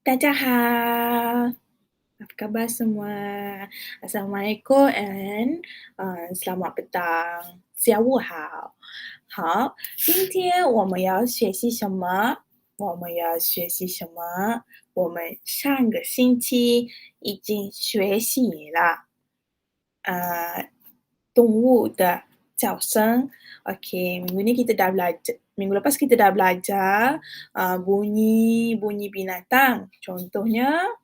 大家好，apa khabar semua? Assalamualaikum and selamat petang，下午好。好，今天我们要学习什么？我们要学习什么？我们上个星期已经学习了，动物的叫声。Okey, minggu ni kita dah belajar minggu lepas kita dah belajar, bunyi-bunyi binatang. Contohnya,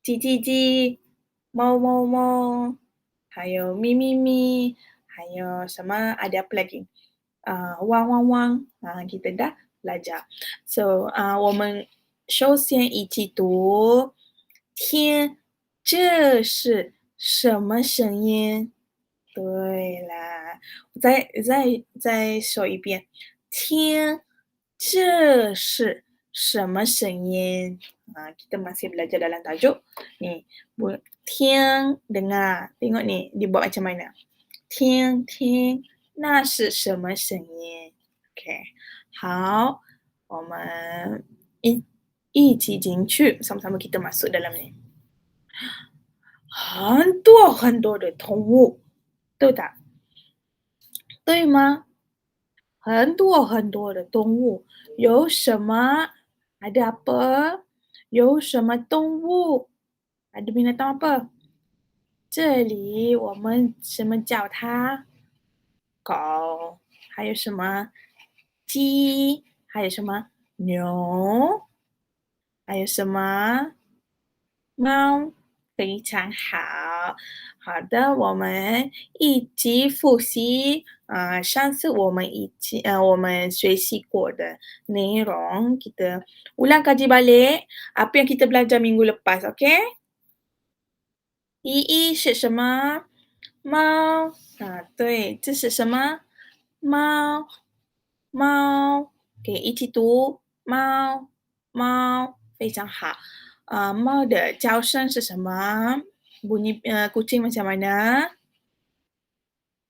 叽叽叽、猫猫猫，还有咪咪咪，还有什么ada apa lagi? Wang wang wang, kita dah belajar. So, 我们首先一起读，天，这是什么声音？对啦，再说一遍，天，这是什么声音？Kita masih belajar dalam tajuk. Ni, Tiang dengar. Tengok ni, dibuat macam mana. Tiang, tiang, 那是什么声音？OK，好，我们一起进去，sama-sama kita masuk dalam ni. 很多很多的动物，对的，对吗？很多很多的动物，有什么？Ada apa？有什么动物？Ada binatang apa？这里我们什么叫它？狗，还有什么？鸡，还有什么？牛，还有什么？猫，非常好。好的，我们一起复习。上次我们学习过的内容，kita ulang kaji balik apa yang kita belajar minggu lepas, okey? 第一是什么？猫对，这是什么？猫，猫，给一起读，猫，猫，非常好。猫的叫声是什么？Bunyi kucing macam mana？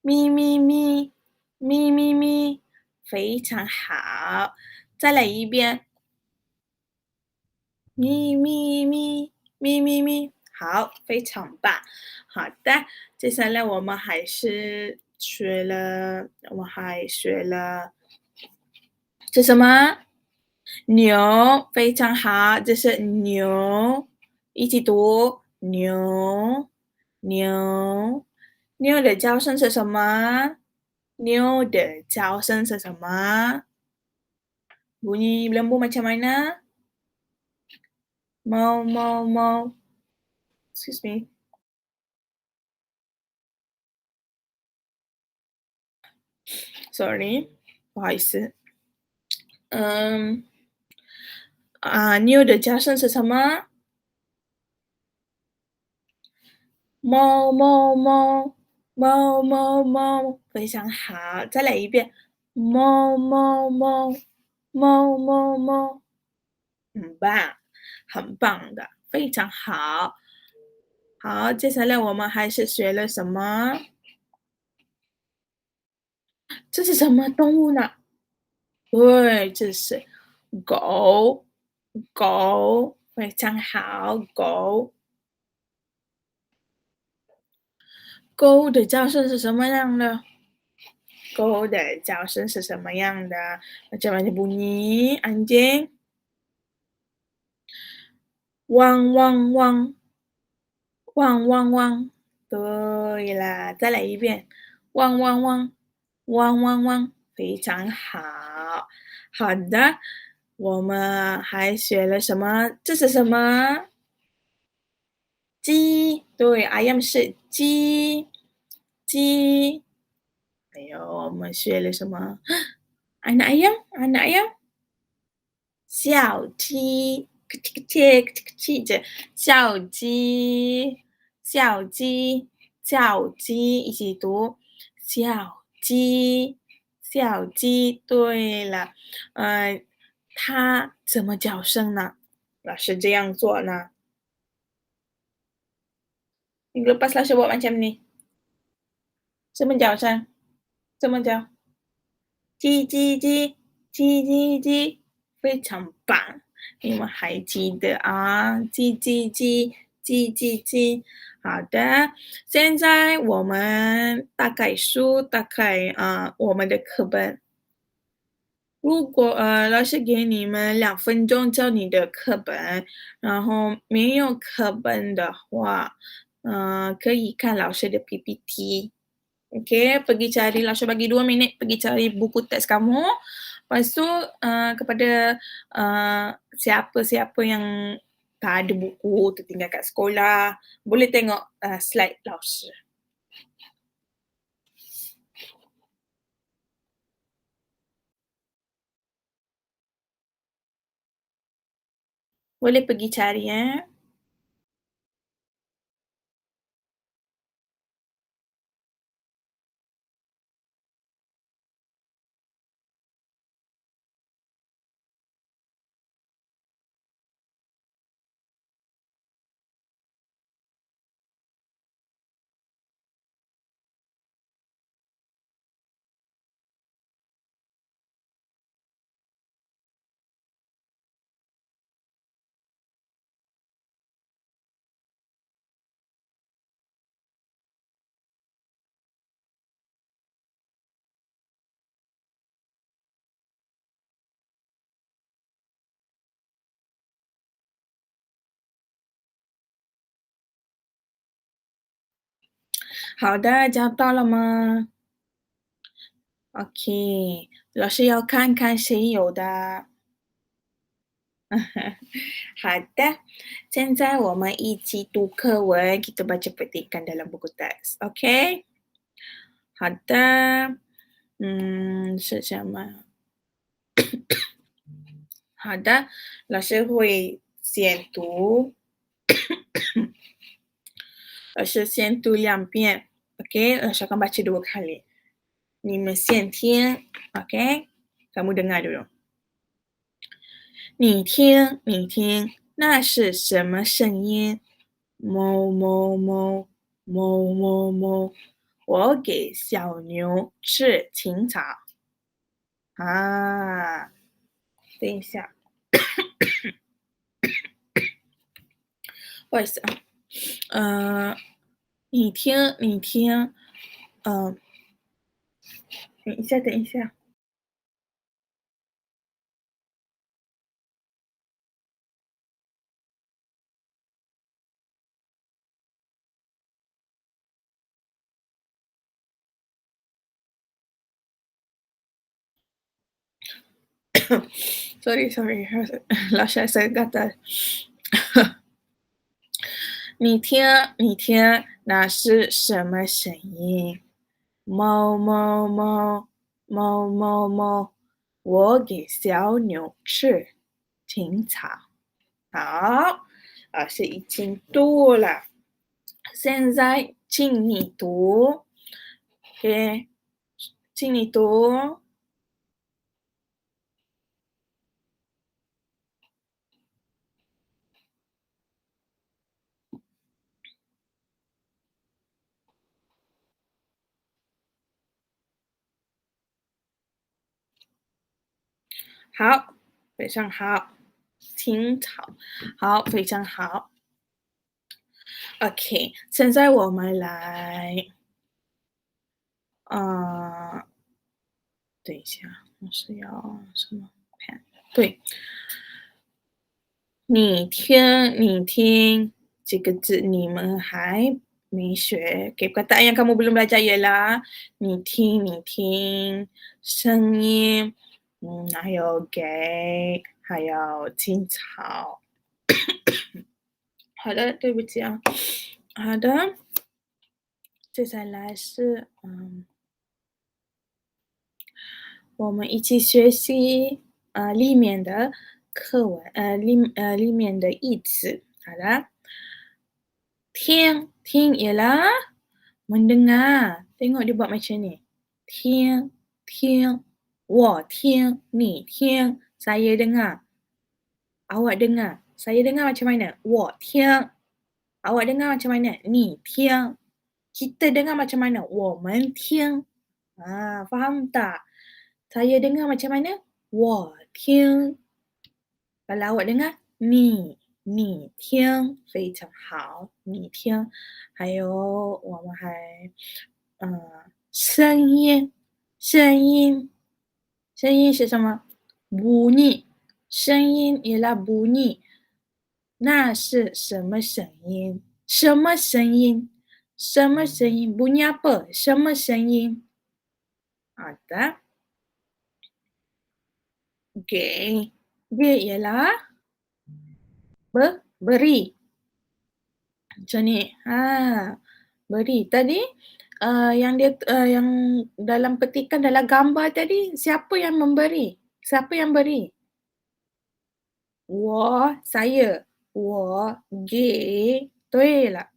咪咪咪，咪咪咪，非常好。再来一遍，咪咪咪，咪咪咪，好，非常棒。好的，接下来我们还学了是什么？牛，非常好，这是牛，一起读牛，牛，牛的叫声是什么？牛的叫声是什么？Bunyi lembu macam mana? Mau, mau, mau. Excuse me. Sorry，不好意思。牛的叫声是什么？猫猫猫，猫猫猫，非常好，再来一遍，猫猫猫，猫猫猫，很棒，很棒的，非常好。好，接下来我们还是学了什么？这是什么动物呢？对，这是狗，狗，非常好，狗。狗的叫声是什么样的？狗的叫声是什么样的？Macam mana bunyi anjing? 汪汪汪，汪汪汪。对了，再来一遍，汪汪汪，汪汪汪，非常好。好的，我们还学了什么？这是什么？鸡，对，ayam 是鸡，鸡。还有我们学了什么？Anak ayam，anak ayam，小鸡，kecil 着，小鸡，小鸡，小鸡，一起读，小鸡，小鸡。对了，它怎么叫声呢？老师这样做呢？Minggu lepas Lasha buat macam ni. 什么叫声？怎么叫？叽叽叽，叽叽叽，非常棒。你们还记得啊？记。好的，现在我们大概数，我们的课本。如果老师给你们2分钟教你的课本，然后没有课本的话，可以看老师的 PPT. Okey, pergi cari langsung bagi 2 minit pergi cari buku teks kamu. Lepas tu, kepada, siapa-siapa yang tak ada buku, tertinggal kat sekolah, boleh tengok, slide laos. Boleh pergi cari, eh. 好的，找到了吗？OK，老师要看看谁有的。好的，现在我们一起读课文，kita baca petikan dalam buku teks. OK？好的，是什么？好的，老师会先读，老师先读2遍，OK？老师akan baca 2 kali. 你们先听，OK？kamu dengar dulu. 你听，你听，那是什么声音？哞哞哞，哞哞哞。我给小牛吃青草。啊，等一下，不好意思啊。你听，你听，等一下，等一下。sorry，老师saya gatal. 你听，你听，那是什么声音？哞哞哞，哞哞哞。我给小牛吃青草。好，老师已经读了，现在请你读，OK，请你读。好，非常好，青草，好，非常好。OK，现在我们来，等一下，我是要什么 pen？对，你听，你听，这个字你们还没学，OK，perkataan yang kamu belum belajar ialah 你听，你听，声音，还有给，还有青草。好的，对不起啊。好的，接下来是，我们一起学习里面的课文，里面的意思。好的，听听 ialah mendengar. Tengok dia buat macam ni. 听听，我听，你听，saya dengar. Awak dengar. Saya dengar macam mana? 我听. Awak dengar macam mana? 你听. Kita dengar macam mana? 我们听. Faham tak? Saya dengar macam mana? 我听. Kalau awak dengar你听非常好，你听，还有我们还声音，声音，声音是什么？bunyi，声音 ialah bunyi，那是什么声音？什么声音？什么声音？bunyi apa？什么声音？好的，给，dia ialah beri. Macam ni. Beri. Tadi yang dia yang dalam petikan dalam gambar tadi siapa yang memberi? Siapa yang beri? 我 saya. 我给对了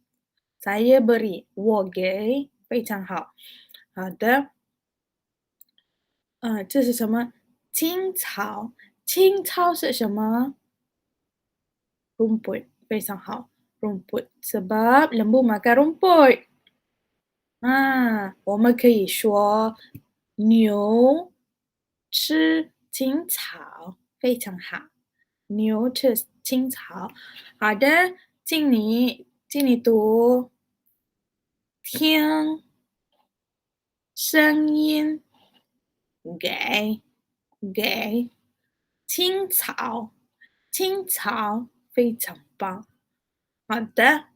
saya beri. 我给非常好。好的。这是什么？青草。青草是什么？rumput. 非常好。rumput. Sebab lembu makan rumput. 我们可以说牛吃青草，非常好。牛吃青草，好的，敬你读听声音给青草，青草非常棒。好的，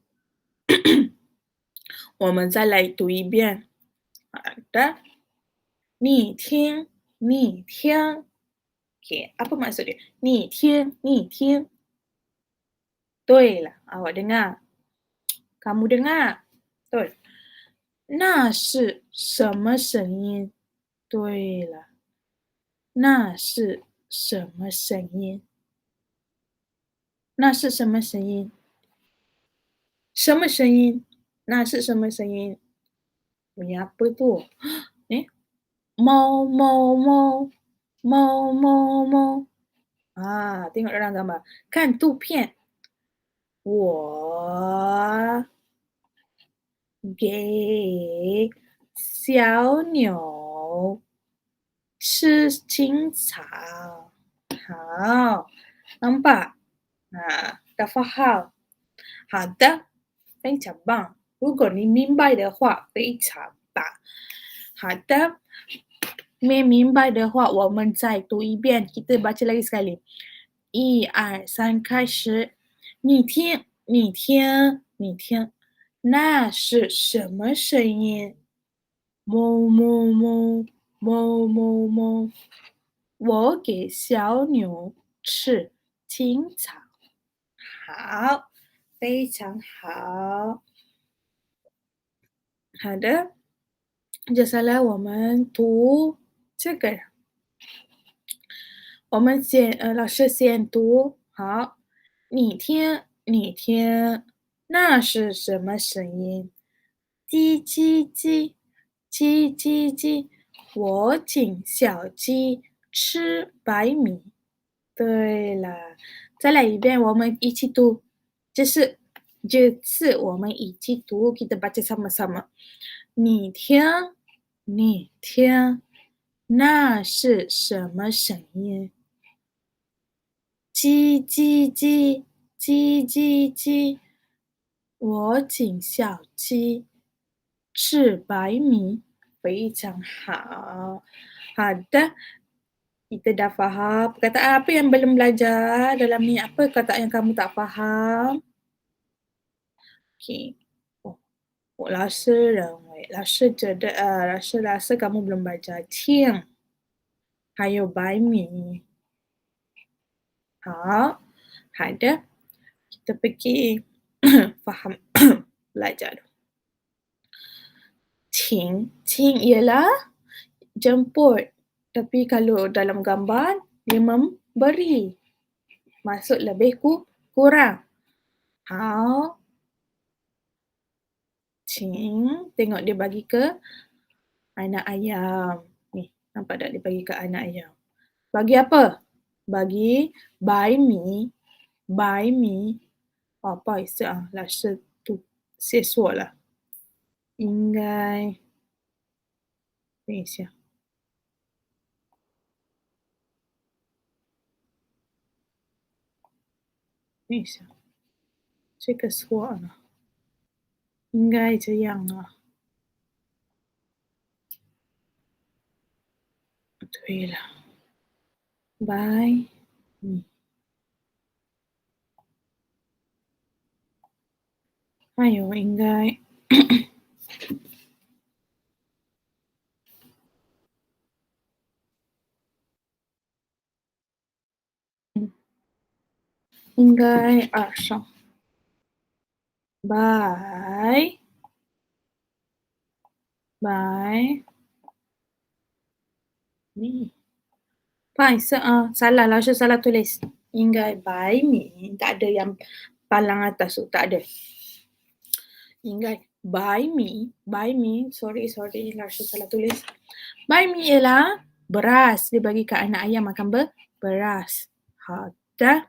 我们再来读一遍。好的。你听，你听，okey, apa maksud dia? 你听，你听。对了，awak dengar. Kamu dengar. 对。那是什么声音？对了，那是什么声音？那是什么声音？什么声音？那是什么声音？Bunyi apa tu? Eh? Mau, mau, mau. Mau, mau, mau. Tengok dalam gambar. Kan tu 片。我给小牛吃青草。好，nampak? Dah faham? 好的，非常棒。如果你明白的话，非常棒。好的，没明白的话，我们再读一遍。Kita baca lagi sekali. 1、2、3，开始。你听，你听，你听，那是什么声音？哞哞哞，哞哞哞。我给小牛吃青草。好，非常好。好的，接下来我们读这个。我们老师先读。好，你听，你听，那是什么声音？叽叽叽，叽叽叽，我请小鸡吃白米。对了，再来一遍，我们一起读。这次我们一起读，kita baca sama-sama。你听，你听，那是什么声音？叽叽叽，叽叽叽，我请小鸡吃白米，非常好。好的kita dah faham. Perkataan apa yang belum belajar dalam ni? Apa perkataan yang kamu tak faham? Okey. Oh, 老师rasa kamu belum belajar 听还有白米。好，好的。Kita pergi faham belajar. 请ialah jemput. Tapi kalau dalam gambar, dia memberi. Maksud lebih kurang. 好，请 tengok dia bagi ke anak ayam. Ni, nampak tak dia bagi ke anak ayam? Bagi apa? Bagi bai mi. Bai mi. 不好意思啊，老师读写错了，应该等一下。等一下，这个错了，应该这样啊。对了，白米，还有应该应该二上白白米。Fine, salah lah, Syah salah tulis. Ingai by me, tak ada yang palang atas tu, tak ada. Ingai by me, sorry, lah Syah salah tulis. By me ialah beras. Dia bagi kat anak ayam makan beras. Ha, dah.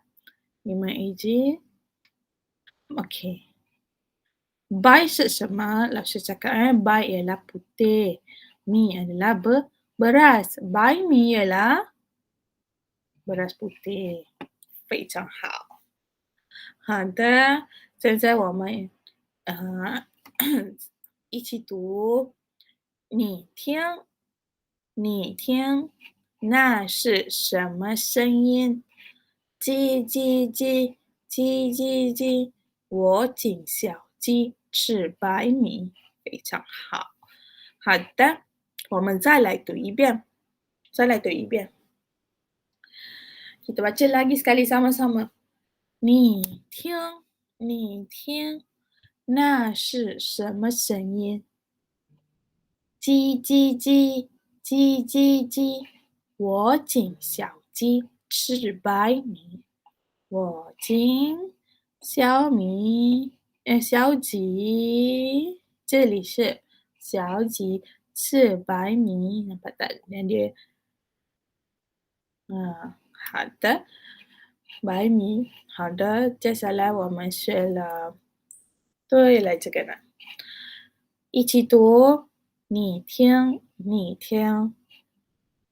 5 AG. Okey. By 是什么？老师cakap by ialah putih. Mi adalah beras. By me ialah beras putih. 非常好。好的，现在我们一起读。你听，你听，那是什么声音？叽叽叽，叽叽叽。我请小鸡吃白米，非常好。好的，我们再来读一遍，再来读一遍。Kita baca lagi sekali sama-sama. 你听，你听，那是什么声音？叽叽叽，叽叽叽。我请小鸡吃白米，我请小鸡，这里是小鸡吃白米，nampak tak dia 好的，白米，好的，接下来我们学了，对了，这个呢，一起读，你听，你听，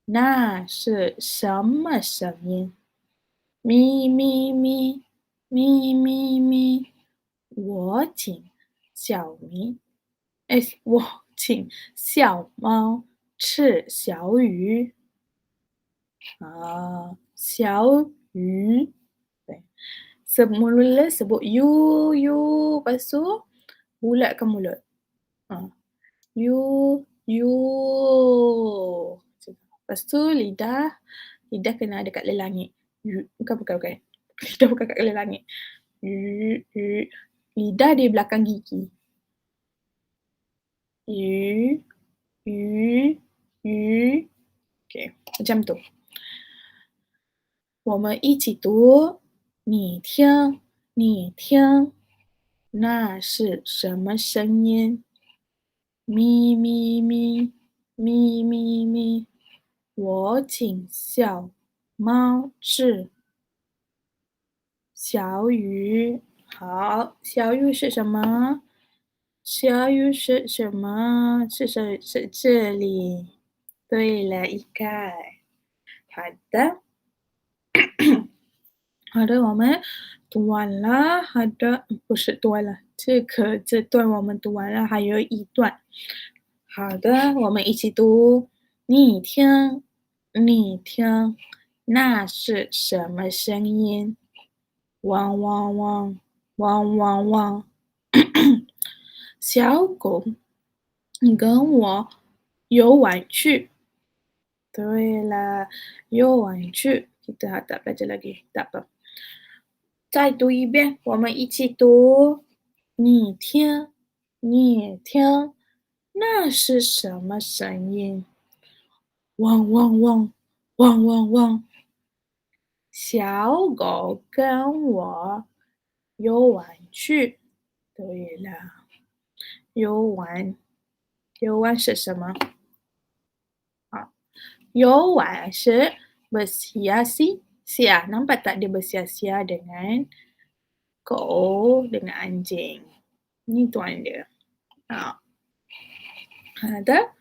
那是什么声音？咪咪咪，咪咪咪，我请小咪，哎，我请小猫吃小鱼。小鱼. Okay. Semula sebut you, lepas tu bulatkan mulut. You. Lepas tu lidah kena dekat langit. Bukan. Lidah bukan kat langit. You. Lidah di belakang gigi. You. Okay, macam tu. 我们一起读，你听，你听，那是什么声音？咪咪咪，咪咪咪，我请小猫吃小鱼。好，小鱼是什么？小鱼是什么？是这里。对了，一盖。好的。好的，我们读完了。好的，不是读完了，这段我们读完了，还有一段。好的，我们一起读。你听，你听，那是什么声音？汪汪汪，汪汪汪。小狗，你跟我游玩去。对了，游玩去。Kita tak belajar lagi, tak apa. 再读一遍，我们一起读。你听，你听，那是什么声音？汪汪汪，汪汪汪。小狗跟我游玩去。对了，游玩，游玩是什么？游玩是 bersia-sia. Nampak tak dia bersia-sia dengan dengan anjing. Ni tuan dia. 好的。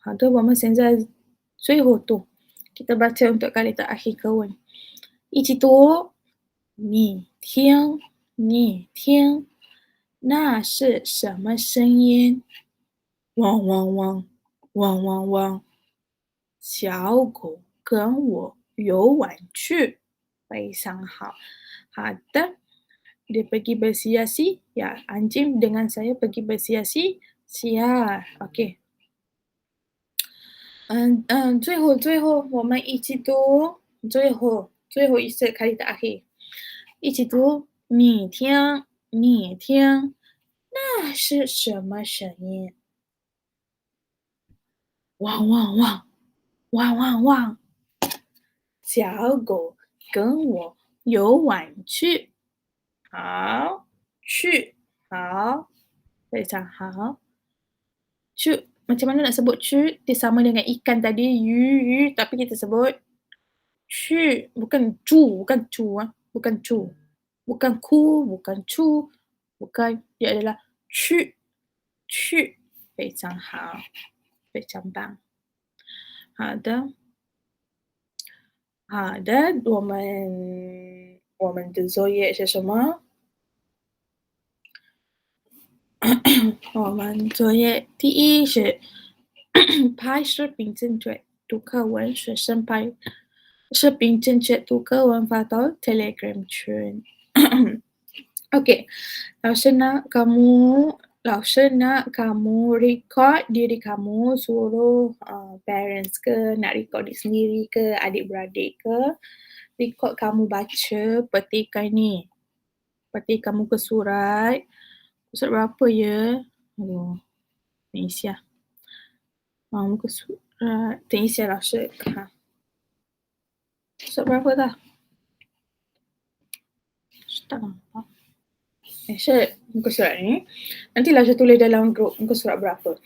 好的，我们现在最后读。Kita baca untuk kali terakhir kawan. 一起读，你听，你听，那是什么声音？汪汪汪，汪汪汪，小狗跟我游玩去。非常好，好的。Dia pergi bersiasi. Ya, anjing dengan saya pergi bersiasi. Siap. Okey. 最后我们一起读最后一次开始的 akhir， 一起读。你听，你听，那是什么声音？汪汪汪，汪汪汪，小狗跟我游玩去。好，去，好，非常好。去macam mana nak sebut cu? Dia sama dengan ikan tadi, yu, tapi kita sebut cu, bukan cu, bukan cu, bukan cu. Bukan ku, bukan cu, bukan. Dia adalah cu, cu. 非常好，非常棒。好的，好的，我们的作业是什么？我们作业第一是拍视频正确读课文，学生拍视频正确读课文发到 Telegram 群。Okey, 老师nak kamu record diri kamu, suruh parents ke, nak record diri sendiri ke, adik-beradik ke, record kamu baca petikan ni. Petikan muka surat. Surat berapa ya? Aduh, 等一下。muka surat. 等一下老师看。Surat berapa dah? Tak nampak. Muka surat ni. Nanti Lasha tulis dalam grup muka surat berapa.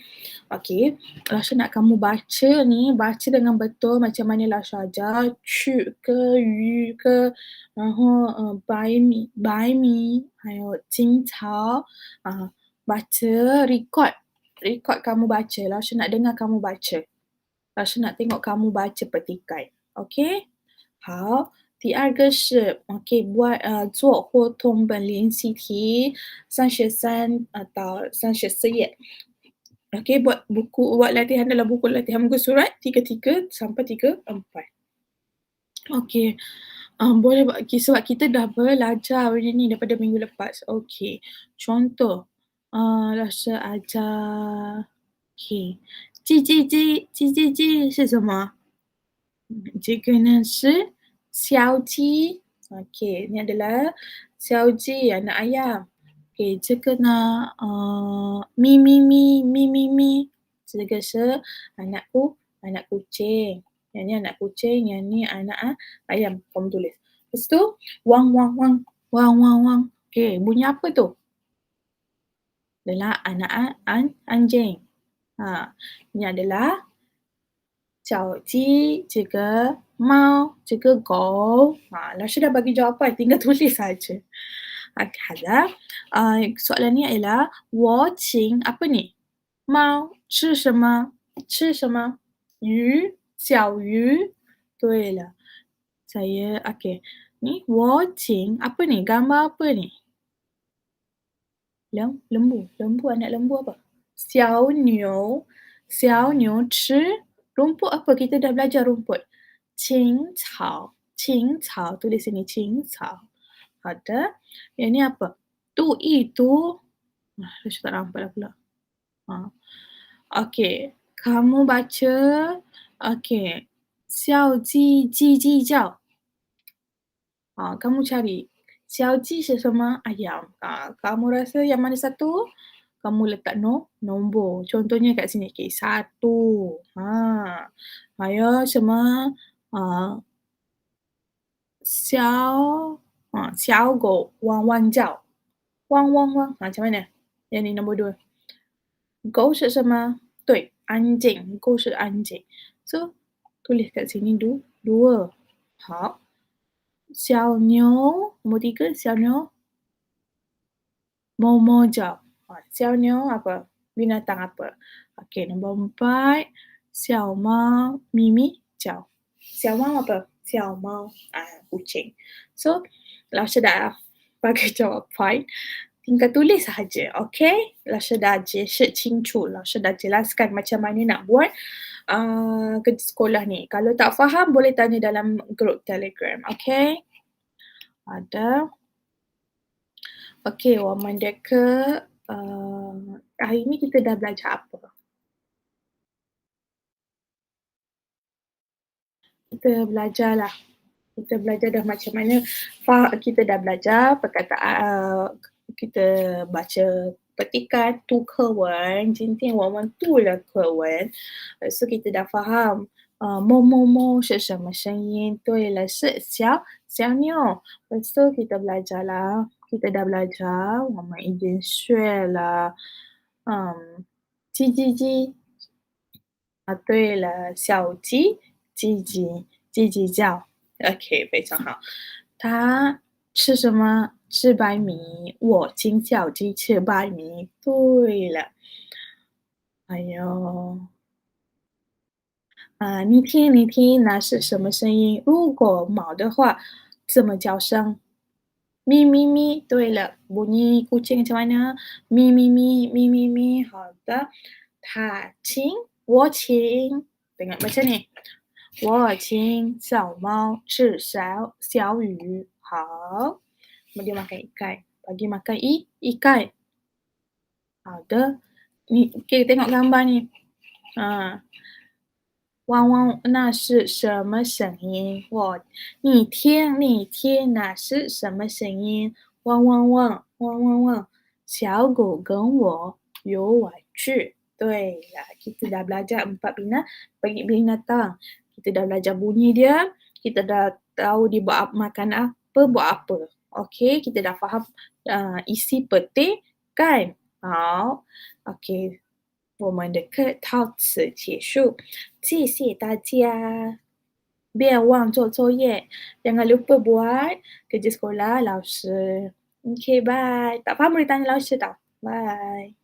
Okey. Lasha nak kamu baca ni, baca dengan betul macam mana Lasha ajar. Cu ke, yu ke, 然后百米还有青草. Baca, record kamu baca. Lasha nak dengar kamu baca. Lasha nak tengok kamu baca petikan. Okey? 好。第二个是做活动本练习题33到34页. Okey, buat latihan dalam buku latihan muka surat 33 sampai 34. Okey. Boleh sebab kita dah belajar benda ni daripada minggu lepas. Okey. Contoh, Lasha ajar. Okey. 叽叽叽，叽叽叽是什么？这个呢是小鸡。Okey, ni adalah 小鸡, anak ayam. Okey, 这个呢咪咪咪咪咪咪，这个是anak kucing. Yang ni anak kucing, yang ni anak ayam. Kamu tulis. Lepas tu wang wang wang, wang wang wang. Okey, bunyi apa tu? Adalah anak anjing. Ini adalah 小鸡, 这个猫, 这个狗. Lasha dah bagi jawapan, tinggal tulis saja. Hada. Soalan ni ialah 我请 apa ni? 猫吃什么？吃什么？鱼，小鱼。对了，okey. Ni 我请 apa ni? Gambar apa ni? Lembu, anak lembu apa? 小牛吃 rumput apa? Kita dah belajar rumput. 青草 tulis sini 青草. Ada. Yang ni apa? Tu itu. Saya tak nampak dah pula. Okey. Kamu baca. Okey. 小鸡叽叽叫. Kamu cari. 小鸡是什么? Ayam. Kamu rasa yang mana satu? Kamu letak nombor. Contohnya kat sini. Okay, 1. Hayo semua 小狗汪汪叫. Wang wang wang. Macam mana? Yang ni nombor 2. 狗是什么? 对, anjing. 狗是安静. So, tulis kat sini 2. 好. 小牛 nombor 3. 小牛 Momo叫. 小牛 apa? Binatang apa? Okey, nombor 4. 小猫咪咪叫.小猫apa? 小猫 kucing. So, 老师 dah bagi jawapan. Tinggal tulis sahaja, okey? 老师 dah 解释清楚，老师 dah jelaskan macam mana nak buat kerja sekolah ni. Kalau tak faham boleh tanya dalam grup Telegram, okey? Ada. Okey, 我们的课 hari ni kita dah belajar apa? Kita belajar dah macam mana kita dah belajar perkataan, kita baca petikan tu 课文，今天我们读了课文，所以kita dah faham 某某某是什么声音，对了，是小小牛。Lepas tu kita belajar lah, kita dah belajar, 我们已经学了叽叽叽对了，小鸡叽叽叽叽叫。OK，非常好。它吃什么？吃白米。我请小鸡吃白米。对了。还有，你听，你听，那是什么声音？如果猫的话，怎么叫声？咪咪咪。对了，bunyi kucing macam mana? Mi mi mi, mi mi mi. 好的。它请，我请。Tengok macam ni. 我请小猫吃小鱼。好。Bagi makan ikan. Bagi makan ikan. 好的。你可以 tengok gambar ni. 汪汪，那是什么声音？你听，你听，那是什么声音？汪汪汪，汪汪汪，小狗跟我有玩具。对了，kita dah belajar 4 bagi binatang. Kita dah belajar bunyi dia, kita dah tahu dia buat makan apa, buat apa. Okey, kita dah faham isi petik kan? 好，OK，我们的课到此结束，谢谢大家。别忘做作业，jangan lupa buat kerja sekolah 老师。OK, bye. Tak faham boleh tanya 老师 tau. Bye.